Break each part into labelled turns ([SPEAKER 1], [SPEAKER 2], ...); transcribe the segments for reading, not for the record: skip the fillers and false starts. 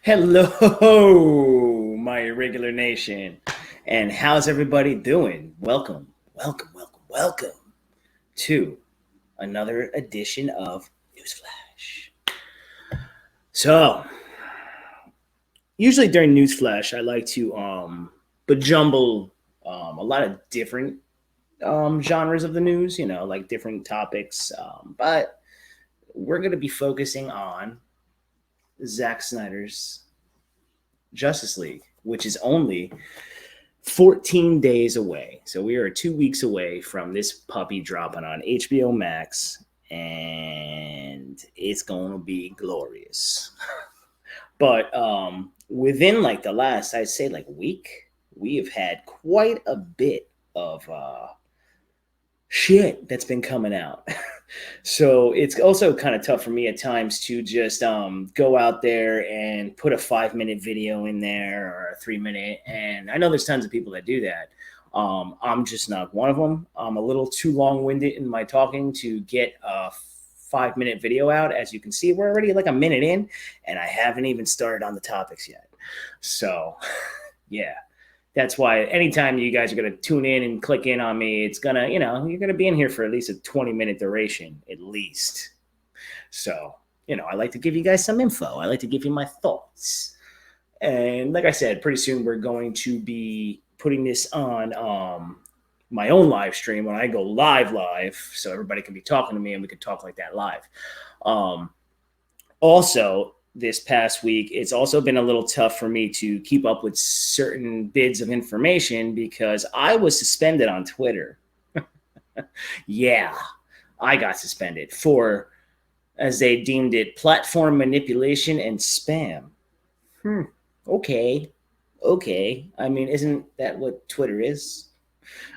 [SPEAKER 1] Hello, my Irregular Nation. And how's everybody doing? Welcome to another edition of Newsflash. So, usually during Newsflash, I like to bejumble a lot of different genres of the news, like different topics. But we're going to be focusing on Zack Snyder's Justice League, which is only 14 days away. So we are 2 weeks away from this puppy dropping on HBO Max, and it's going to be glorious. But within like the last, I'd say like week, we have had quite a bit of shit that's been coming out. So it's also kind of tough for me at times to just go out there and put a 5-minute video in there or a 3-minute. And I know there's tons of people that do that. I'm just not one of them. I'm a little too long-winded in my talking to get a 5-minute video out. As you can see, we're already like a minute in, and I haven't even started on the topics yet. So, yeah. That's why anytime you guys are going to tune in and click in on me, it's going to, you're going to be in here for at least a 20-minute duration, at least. So, I like to give you guys some info. I like to give you my thoughts. And like I said, pretty soon we're going to be putting this on my own live stream when I go live, so everybody can be talking to me and we can talk like that live. Also, this past week, it's also been a little tough for me to keep up with certain bits of information because I was suspended on Twitter. Yeah, I got suspended for, as they deemed it, platform manipulation and spam. Okay. I mean, isn't that what Twitter is?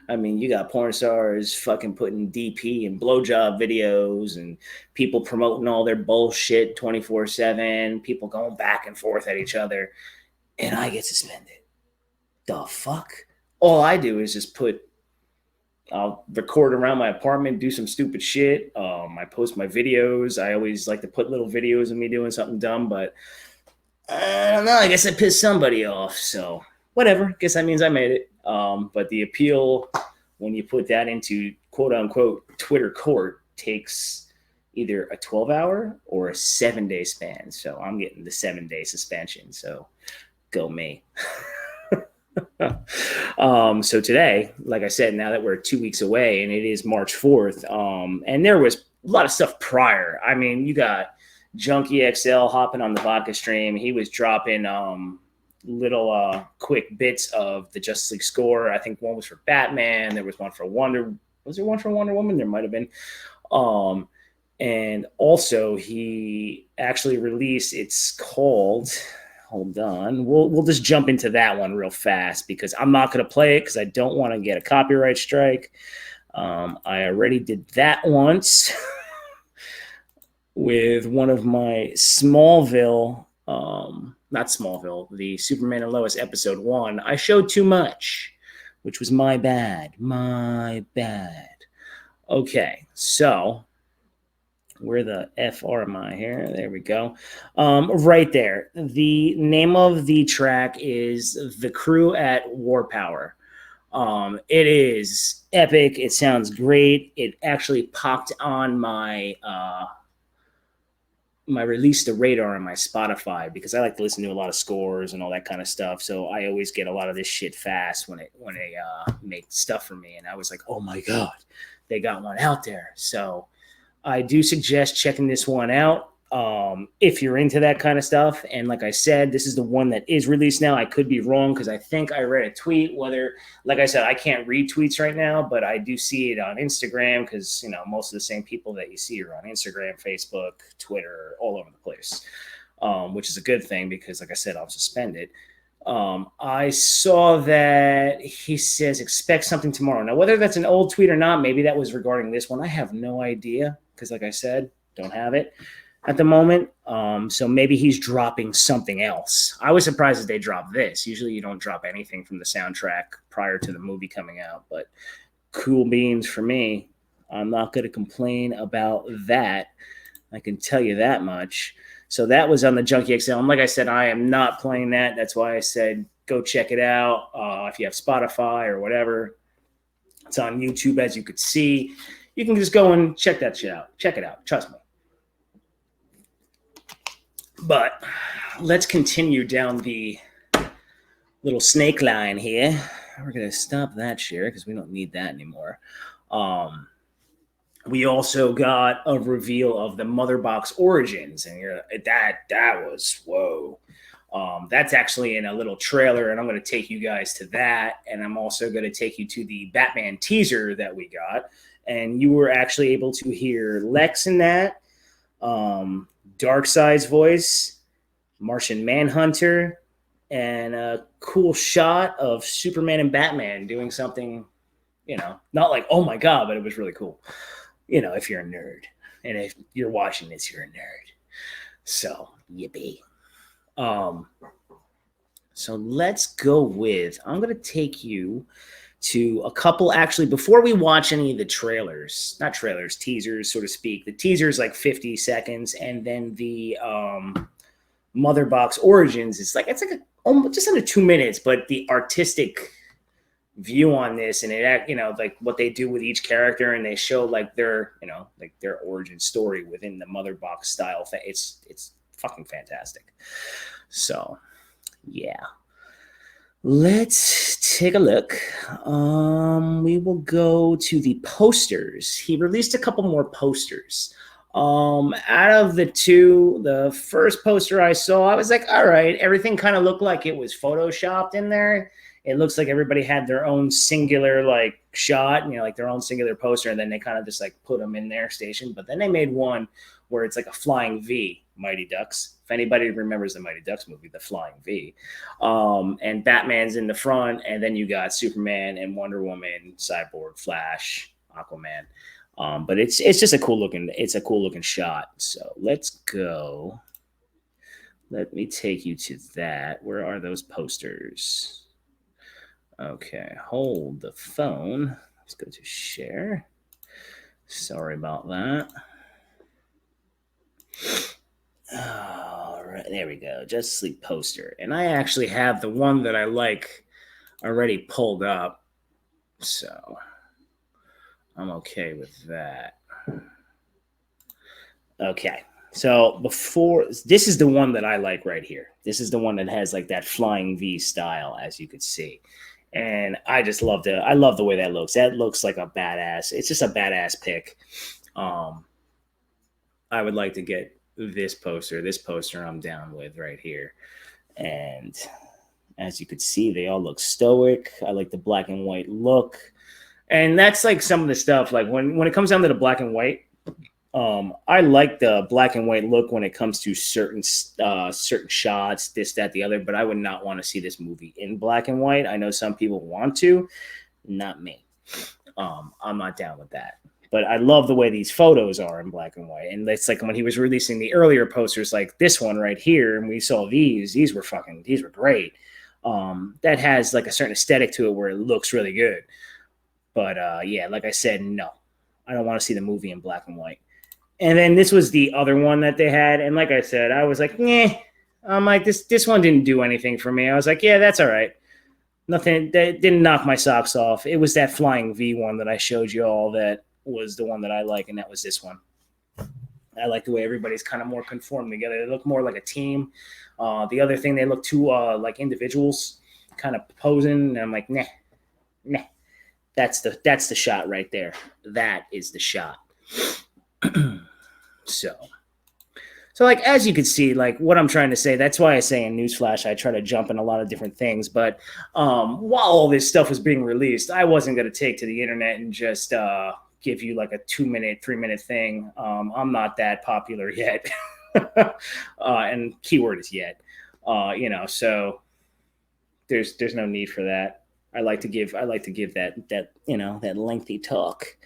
[SPEAKER 1] I mean, you got porn stars fucking putting DP and blowjob videos and people promoting all their bullshit 24/7, people going back and forth at each other, and I get suspended. The fuck? All I do is just I'll record around my apartment, do some stupid shit. I post my videos. I always like to put little videos of me doing something dumb, but I don't know. I guess I pissed somebody off, so whatever. Guess that means I made it. But the appeal, when you put that into quote-unquote Twitter court, takes either a 12-hour or a 7-day span. So I'm getting the 7-day suspension. So go me. So today, like I said, now that we're 2 weeks away and it is March 4th, and there was a lot of stuff prior. I mean, you got Junkie XL hopping on the vodka stream. He was dropping little quick bits of the Justice League score. I think one was for Batman. There was one for Wonder. Was there one for Wonder Woman? There might have been. And also he actually released. It's called. Hold on. We'll just jump into that one real fast because I'm not going to play it because I don't want to get a copyright strike. I already did that once with one of my Smallville. Not Smallville, the Superman and Lois episode 1. I showed too much, which was my bad. Okay, so where the F am I here? There we go. Right there. The name of the track is The Crew at War Power. It is epic. It sounds great. It actually popped on my release to radar on my Spotify because I like to listen to a lot of scores and all that kind of stuff. So I always get a lot of this shit fast when they make stuff for me. And I was like, oh my God, they got one out there. So I do suggest checking this one out if you're into that kind of stuff. And like I said, this is the one that is released now. I could be wrong because I think I read a tweet, like I said, I can't read tweets right now, but I do see it on Instagram because, most of the same people that you see are on Instagram, Facebook, Twitter, all over the place, which is a good thing because, like I said, I'll suspend it. I saw that he says, expect something tomorrow. Now, whether that's an old tweet or not, maybe that was regarding this one. I have no idea because, like I said, don't have it at the moment. So maybe he's dropping something else. I was surprised that they dropped this. Usually you don't drop anything from the soundtrack prior to the movie coming out, but cool beans for me. I'm not going to complain about that. I can tell you that much. So that was on the Junkie XL. And like I said, I am not playing that. That's why I said go check it out. If you have Spotify or whatever, it's on YouTube, as you could see. You can just go and check that shit out. Check it out. Trust me. But let's continue down the little snake line here. We're going to stop that share because we don't need that anymore. We also got a reveal of the Mother Box Origins, and that was whoa. That's actually in a little trailer, and I'm going to take you guys to that, and I'm also going to take you to the Batman teaser that we got, and you were actually able to hear Lex in that, Darkseid's voice, Martian Manhunter, and a cool shot of Superman and Batman doing something, not like, oh my God, but it was really cool. If you're a nerd. And if you're watching this, you're a nerd. So, yippee. So let's go with, I'm going to take you to a couple, actually, before we watch any of the trailers, not trailers, teasers, so to speak. The teaser is like 50 seconds, and then the Mother Box Origins, it's like just under 2 minutes, but the artistic view on this, and it, like what they do with each character, and they show like their origin story within the Mother Box style thing. It's fucking fantastic. So yeah, let's take a look. We will go to the posters. He released a couple more posters. Out of the two, the first poster I saw, I was like, all right, everything kind of looked like it was photoshopped in there. It looks like everybody had their own singular like shot, like their own singular poster, and then they kind of just like put them in their station. But then they made one where it's like a flying V, Mighty Ducks. If anybody remembers the Mighty Ducks movie, the flying V, and Batman's in the front, and then you got Superman and Wonder Woman, Cyborg, Flash, Aquaman. But it's just a cool looking shot. So let's go. Let me take you to that. Where are those posters? Okay, hold the phone. Let's go to share. Sorry about that. All right, there we go. Justice League poster. And I actually have the one that I like already pulled up. So I'm okay with that. Okay. So this is the one that I like right here. This is the one that has like that flying V style, as you could see. And I just love I love the way that looks. That looks like a badass. It's just a badass pick. I would like to get this poster. This poster I'm down with right here. And as you could see, they all look stoic. I like the black and white look. And that's like some of the stuff, like when it comes down to the black and white, I like the black and white look when it comes to certain shots, this, that, the other, but I would not want to see this movie in black and white. I know some people want to, not me. I'm not down with that. But I love the way these photos are in black and white. And it's like when he was releasing the earlier posters, like this one right here, and we saw these were great. That has like a certain aesthetic to it where it looks really good. But yeah, like I said, no, I don't want to see the movie in black and white. And then this was the other one that they had. And like I said, I was like, I'm like, this one didn't do anything for me. I was like, yeah, that's all right. Nothing, that didn't knock my socks off. It was that flying V one that I showed you all that was the one that I like, and that was this one. I like the way everybody's kind of more conformed together. They look more like a team. The other thing, they look too like individuals kind of posing. And I'm like, nah. That's the shot right there. That is the shot. So like, as you can see, like what I'm trying to say, that's why I say in Newsflash, I try to jump in a lot of different things. But while all this stuff was being released, I wasn't going to take to the internet and just give you like a 2-minute, 3-minute thing. I'm not that popular yet. And keyword is yet, so there's no need for that. I like to give that lengthy talk.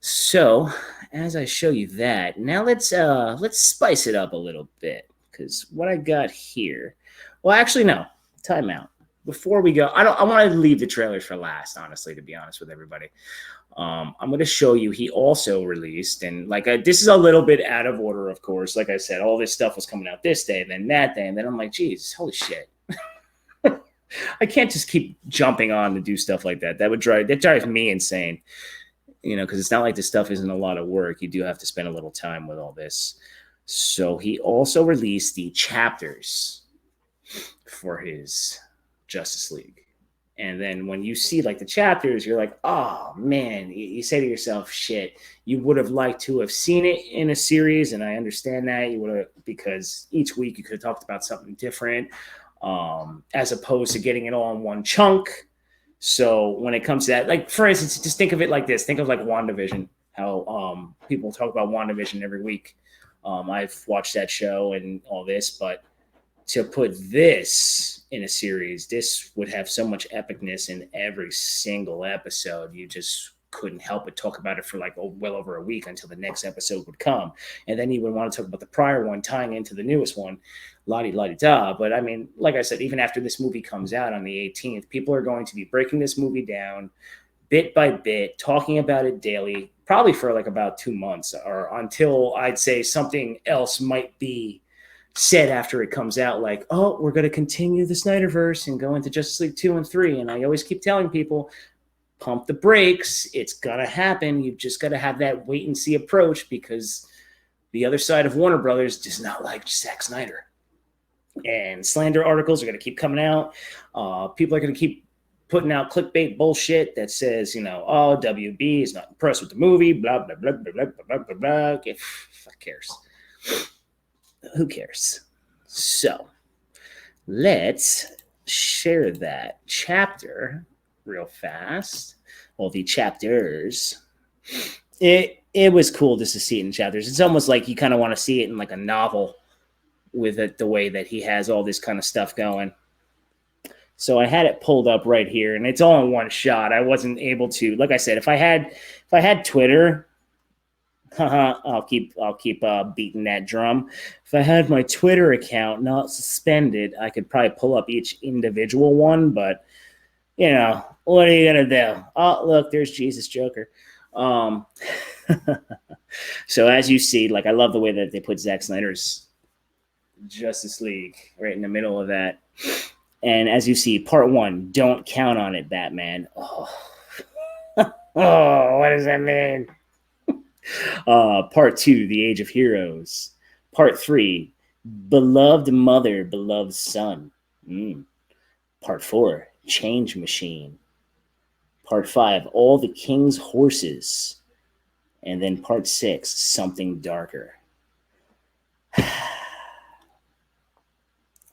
[SPEAKER 1] So as I show you that, now let's spice it up a little bit, because what I got here, well, actually, no, time out. before we go, I want to leave the trailers for last, honestly, to be honest with everybody. I'm going to show you, he also released, and like, this is a little bit out of order, of course. Like I said, all this stuff was coming out this day, then that day, and then I'm like, geez, holy shit. I can't just keep jumping on to do stuff like that. That drives me insane, you know, because it's not like this stuff isn't a lot of work. You do have to spend a little time with all this. So he also released the chapters for his Justice League. And then when you see like the chapters, you're like, oh man, you say to yourself, shit, you would have liked to have seen it in a series. And I understand that you would have, because each week you could have talked about something different. As opposed to getting it all in one chunk. So when it comes to that, like, for instance, just think of it like this. Think of like WandaVision, how people talk about WandaVision every week. I've watched that show and all this, but to put this in a series, this would have so much epicness in every single episode. You just couldn't help but talk about it for like well over a week until the next episode would come. And then you would want to talk about the prior one tying into the newest one. La-di-la-di-da. But I mean, like I said, even after this movie comes out on the 18th, people are going to be breaking this movie down bit by bit, talking about it daily, probably for like about 2 months, or until I'd say something else might be said after it comes out, like, oh, we're going to continue the Snyderverse and go into Justice League 2 and 3. And I always keep telling people, pump the brakes. It's going to happen. You've just got to have that wait and see approach, because the other side of Warner Brothers does not like Zack Snyder. And slander articles are going to keep coming out. People are going to keep putting out clickbait bullshit that says, you know, oh, WB is not impressed with the movie, blah, blah, blah, blah, blah, blah, blah, blah. Who cares? Who cares? So let's share that chapter real fast. Well, the chapters. It was cool just to see it in chapters. It's almost like you kind of want to see it in like a novel, with it the way that he has all this kind of stuff going. So I had it pulled up right here, and it's all in one shot. I wasn't able to, like I said, if I had Twitter, I'll keep beating that drum. If I had my Twitter account not suspended, I could probably pull up each individual one, but you know, what are you gonna do? Oh, look, there's Jesus Joker. So as you see, like, I love the way that they put Zack Snyder's Justice League right in the middle of that. And as you see, part 1, don't count on it, Batman. Oh, oh, what does that mean? Part 2, the Age of Heroes. Part 3, beloved mother, beloved son. Part 4, change machine. Part 5, all the king's horses. And then part 6, something darker.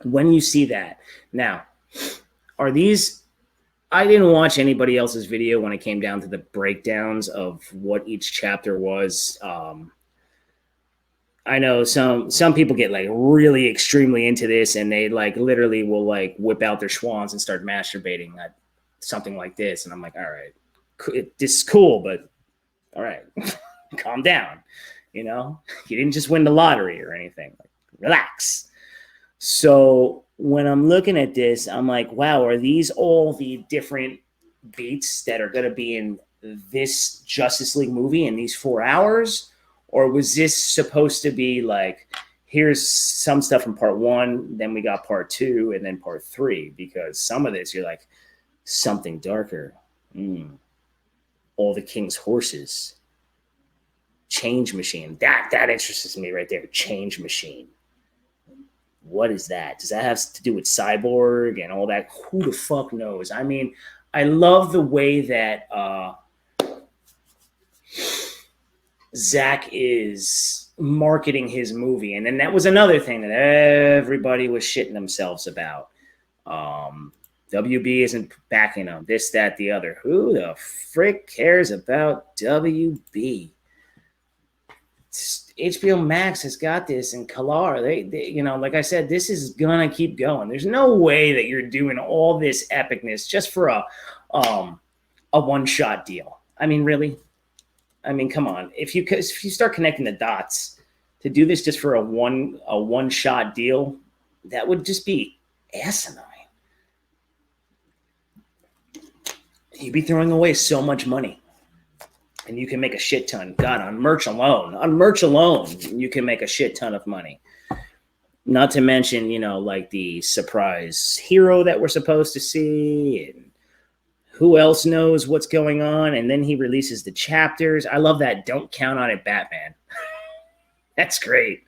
[SPEAKER 1] When you see that, now, are these, I didn't watch anybody else's video when it came down to the breakdowns of what each chapter was. I know some people get like really extremely into this, and they like literally will like whip out their schwans and start masturbating at something like this. And I'm like, all right, this is cool, but all right, calm down. You know, you didn't just win the lottery or anything. Like, relax. So when I'm looking at this, I'm like, wow, are these all the different beats that are going to be in this Justice League movie in these 4 hours? Or was this supposed to be like, here's some stuff from part 1, then we got part 2, and then part 3? Because some of this, you're like, something darker. All the king's horses. Change machine. That interests me right there. Change machine. What is that? Does that have to do with Cyborg and all that? Who the fuck knows? I mean, I love the way that Zack is marketing his movie. And then that was another thing that everybody was shitting themselves about. WB isn't backing them. This, that, the other. Who the frick cares about WB? HBO Max has got this, and Kalar, they, you know, like I said, this is gonna keep going. There's no way that you're doing all this epicness just for a one-shot deal. I mean, really? I mean, come on. If you start connecting the dots to do this just for a one-shot deal, that would just be asinine. you'd be throwing away so much money. And you can make a shit ton. God, on merch alone, you can make a shit ton of money. Not to mention, like the surprise hero that we're supposed to see, and who else knows what's going on. And then he releases the chapters. I love that. Don't count on it, Batman. That's great.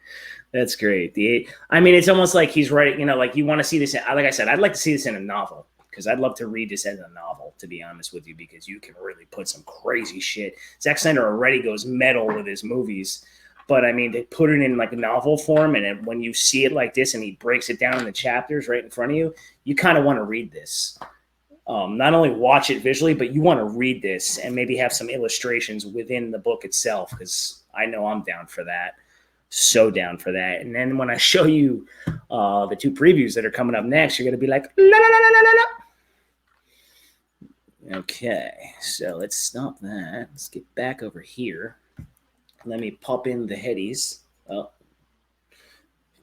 [SPEAKER 1] That's great. It's almost like he's writing, like you want to see this. Like I said, I'd like to see this in a novel, because I'd love to read this as a novel, to be honest with you, because you can really put some crazy shit. Zack Snyder already goes metal with his movies, but they put it in like a novel form, and when you see it like this and he breaks it down in the chapters right in front of you, you kind of want to read this. Not only watch it visually, but you want to read this and maybe have some illustrations within the book itself, because I know I'm down for that. So down for that. And then when I show you the 2 previews that are coming up next, you're going to be like, la, la, la, la, la, la. Okay, so let's stop that. Let's get back over here. Let me pop in the headies. Oh,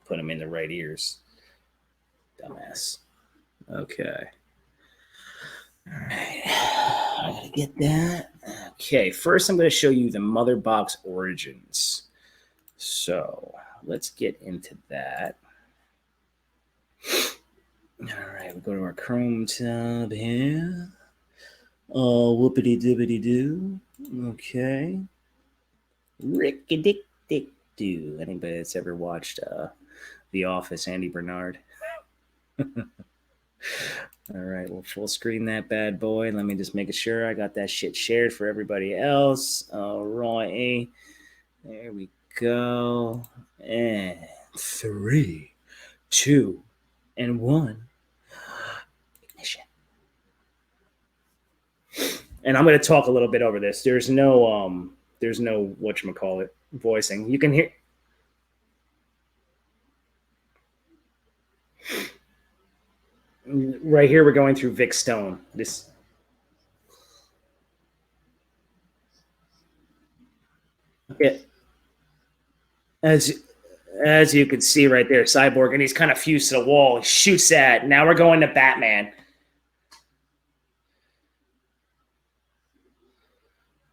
[SPEAKER 1] put them in the right ears. Dumbass. Okay. All right. I gotta get that. Okay, first I'm going to show you the Mother Box origins. So let's get into that. All right, we'll go to our Chrome tab here. Whoopity dibbity doo. Okay. Ricky dick dick doo. Anybody that's ever watched The Office, Andy Bernard. All right, we'll full screen that bad boy. Let me just make sure I got that shit shared for everybody else. All right. There we go. And 3, 2, and 1. Ignition. And I'm going to talk a little bit over this. There's no whatchamacallit voicing. You can hear. Right here, we're going through Vic Stone. This. Yeah. As you can see right there, Cyborg, and he's kind of fused to the wall. He shoots that. Now we're going to Batman.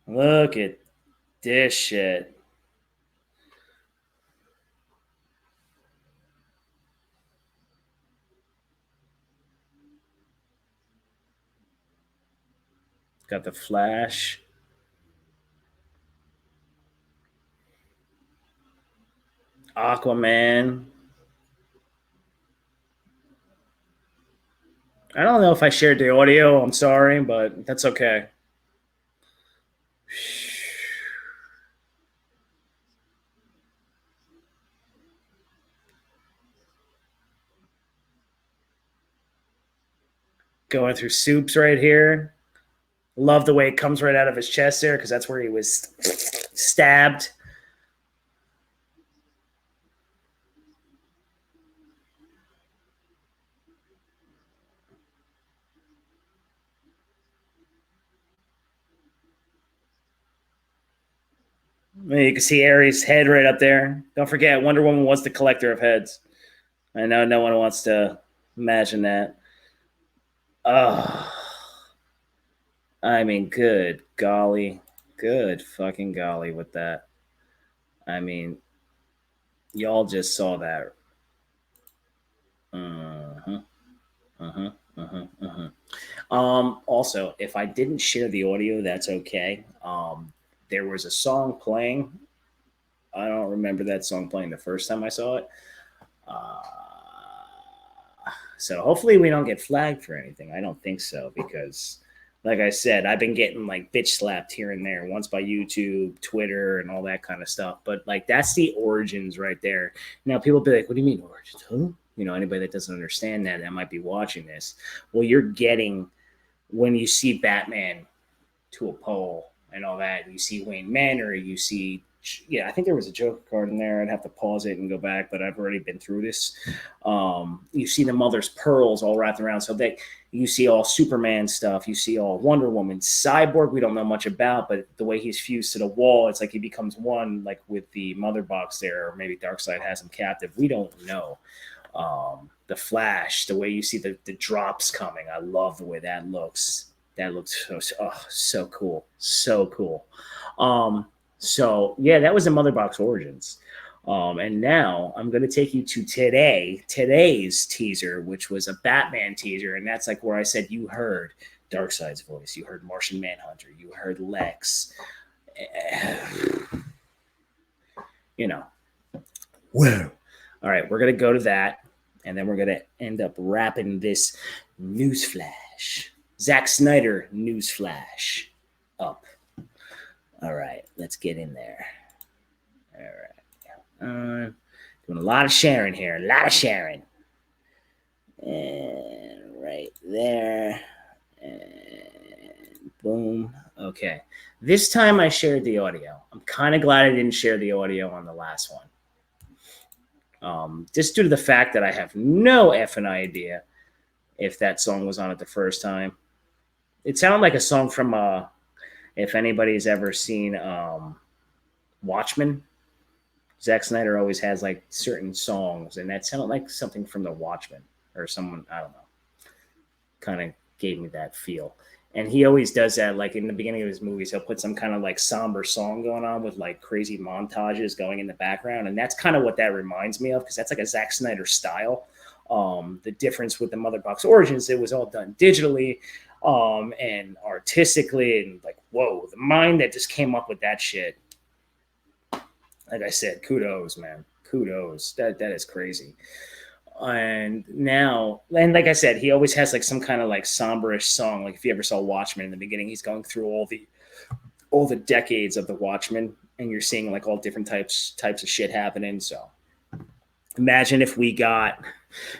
[SPEAKER 1] Look at this shit. Got the Flash. Aquaman. I don't know if I shared the audio. I'm sorry, but that's okay. Going through Soups right here. Love the way it comes right out of his chest there, because that's where he was stabbed. You can see Ares' head right up there. Don't forget, Wonder Woman was the collector of heads. I know no one wants to imagine that. Oh, good golly. Good fucking golly with that. Y'all just saw that. Also, if I didn't share the audio, that's okay. There was a song playing. I don't remember that song playing the first time I saw it. So hopefully we don't get flagged for anything. I don't think so, because like I said, I've been getting like bitch slapped here and there, once by YouTube, Twitter, and all that kind of stuff. But like, that's the origins right there. Now people be like, what do you mean origins? Huh? Anybody that doesn't understand that might be watching this. Well, you're getting, when you see Batman to a pole and all that, you see Wayne Manor, you see, I think there was a Joker card in there. I'd have to pause it and go back, but I've already been through this. You see the Mother's Pearls all wrapped around. So that you see all Superman stuff. You see all Wonder Woman. Cyborg, we don't know much about, but the way he's fused to the wall, it's like he becomes one, like with the Mother Box there, or maybe Darkseid has him captive. We don't know. The Flash, the way you see the drops coming. I love the way that looks. That looks so cool. So cool. So yeah, that was the Mother Box Origins. And now I'm going to take you to today's teaser, which was a Batman teaser. And that's like where I said you heard Darkseid's voice, you heard Martian Manhunter, you heard Lex. You know, whoa. All right, we're going to go to that. And then we're going to end up wrapping this Newsflash, Zack Snyder Newsflash up. All right, let's get in there. All right. Doing a lot of sharing here. A lot of sharing. And right there. And boom. Okay. This time I shared the audio. I'm kind of glad I didn't share the audio on the last one. Just due to the fact that I have no effing idea if that song was on it the first time. It sounded like a song from, if anybody's ever seen Watchmen, Zack Snyder always has like certain songs, and that sounded like something from the Watchmen or someone, I don't know, kind of gave me that feel. And he always does that, like in the beginning of his movies, he'll put some kind of like somber song going on with like crazy montages going in the background. And that's kind of what that reminds me of, because that's like a Zack Snyder style. The difference with the Mother Box Origins, it was all done digitally and artistically, and like, whoa, the mind that just came up with that shit. Like I said, kudos, man. Kudos. That is crazy. And now, and like I said, he always has like some kind of like somberish song. Like if you ever saw Watchmen in the beginning, he's going through all the decades of the Watchmen, and you're seeing like all different types of shit happening. So imagine if we got,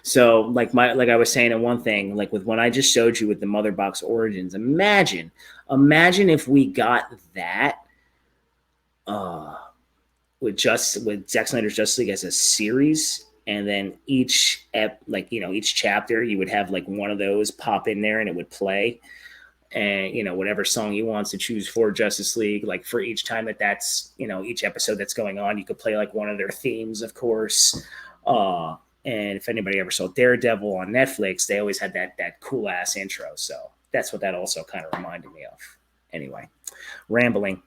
[SPEAKER 1] so like I was saying in one thing, like with when I just showed you with the Mother Box Origins, imagine if we got that with Zack Snyder's Justice League as a series. And then each chapter, you would have like one of those pop in there and it would play. And, whatever song he wants to choose for Justice League, like for each time that's, each episode that's going on, you could play like one of their themes, of course. And if anybody ever saw Daredevil on Netflix, they always had that cool ass intro. So that's what that also kind of reminded me of. Anyway, rambling.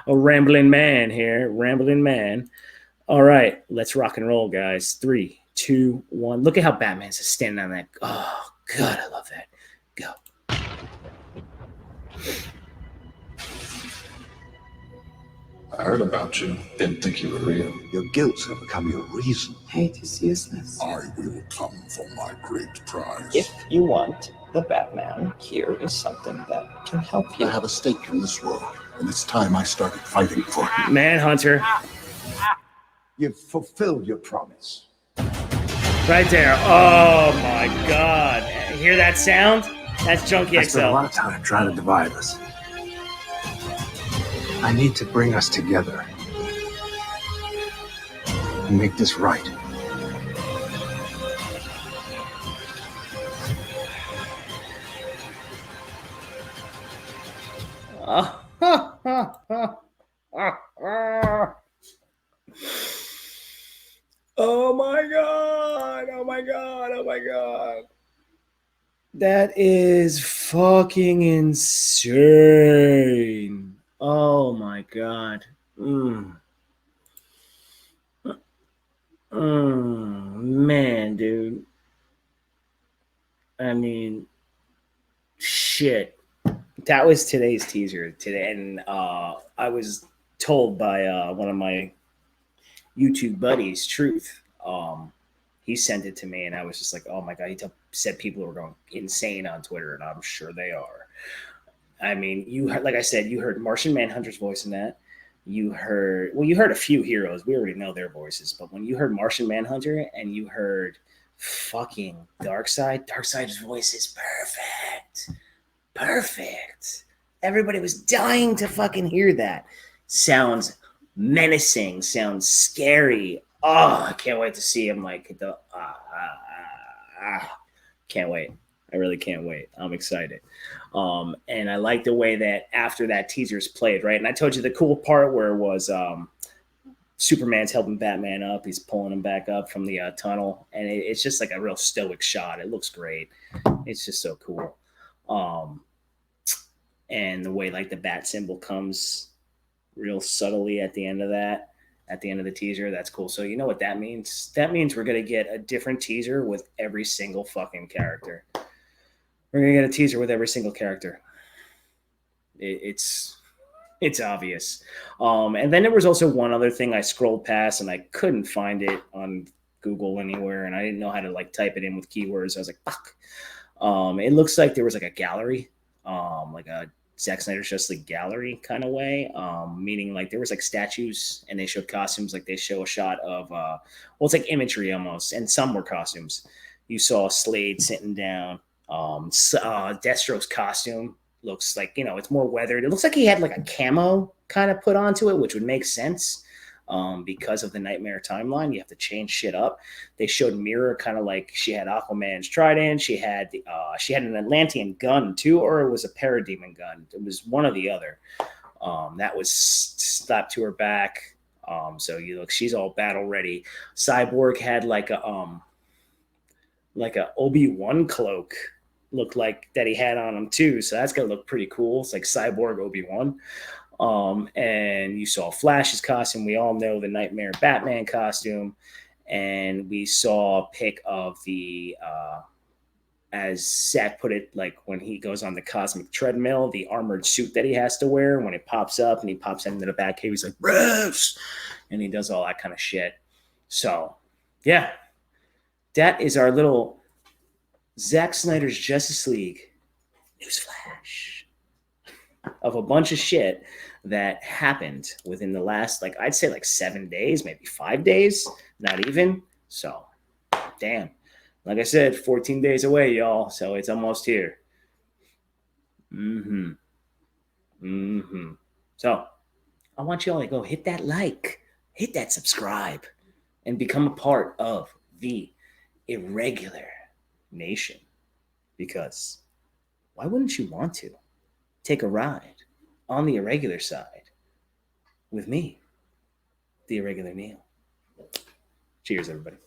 [SPEAKER 1] A rambling man here. Rambling man. All right, let's rock and roll, guys. 3, 2, 1. Look at how Batman's just standing on that. Oh, God, I love that. Go.
[SPEAKER 2] I heard about you. Didn't think you were real.
[SPEAKER 3] Your guilt's have become your reason.
[SPEAKER 4] Hate is useless.
[SPEAKER 2] I will come for my great prize.
[SPEAKER 4] If you want the Batman, here is something that can help you.
[SPEAKER 2] I have a stake in this world, and it's time I started fighting for it.
[SPEAKER 1] Manhunter.
[SPEAKER 3] You've fulfilled your promise.
[SPEAKER 1] Right there. Oh, my God. Hear that sound? That's Junkie
[SPEAKER 3] I spent a lot
[SPEAKER 1] XL.
[SPEAKER 3] of time trying to divide us. I need to bring us together and make this right.
[SPEAKER 1] Oh my God. Oh my God. Oh my God. That is fucking insane. Oh my God. Man, dude. I mean, shit. That was today's teaser today. And I was told by one of my YouTube buddies, Truth. He sent it to me, and I was just like, oh my God. He said people were going insane on Twitter, and I'm sure they are. I mean, you heard, like I said, you heard Martian Manhunter's voice in that. You heard a few heroes. We already know their voices, but when you heard Martian Manhunter and you heard fucking Darkseid's voice is perfect. Everybody was dying to fucking hear that. Sounds menacing, sounds scary. Oh, I can't wait to see him. Like can't wait. I really can't wait. I'm excited. And I like the way that after that teaser's played, right? And I told you the cool part where it was Superman's helping Batman up. He's pulling him back up from the tunnel. And it's just like a real stoic shot. It looks great. It's just so cool. and the way like the bat symbol comes real subtly at the end of that, at the end of the teaser, that's cool. So you know what that means? That means we're gonna get a different teaser with every single fucking character. We're gonna get a teaser with every single character. It's obvious. And then there was also one other thing I scrolled past and I couldn't find it on Google anywhere, and I didn't know how to like type it in with keywords. I was like, fuck. It looks like there was like a gallery, like a Zack Snyder's Justice League gallery kind of way, meaning like there was like statues and they showed costumes. Like they show a shot of, well, it's like imagery almost, and some were costumes. You saw Slade sitting down. Deathstroke's costume looks like, you know, it's more weathered. It looks like he had like a camo kind of put onto it, which would make sense. Because of the Nightmare timeline, you have to change shit up. They showed Mira kind of like she had Aquaman's trident. She had an Atlantean gun too, or it was a parademon gun. It was one or the other. That was slapped to her back. So you look, she's all battle ready. Cyborg had like a Obi-Wan cloak, looked like that he had on him too. So that's gonna look pretty cool. It's like Cyborg Obi-Wan. And you saw Flash's costume. We all know the Nightmare Batman costume. And we saw a pic of the, as Zach put it, like when he goes on the cosmic treadmill, the armored suit that he has to wear when it pops up and he pops into the Batcave. He's like, Bruce! And he does all that kind of shit. So, yeah. That is our little Zack Snyder's Justice League newsflash of a bunch of shit that happened within the last, like, I'd say like 7 days, maybe 5 days, not even. So, damn. Like I said, 14 days away, y'all. So it's almost here. So I want y'all to go hit that like, hit that subscribe, and become a part of the Irregular Nation. Because why wouldn't you want to take a ride on the irregular side with me, the Irregular Neil? Cheers, everybody.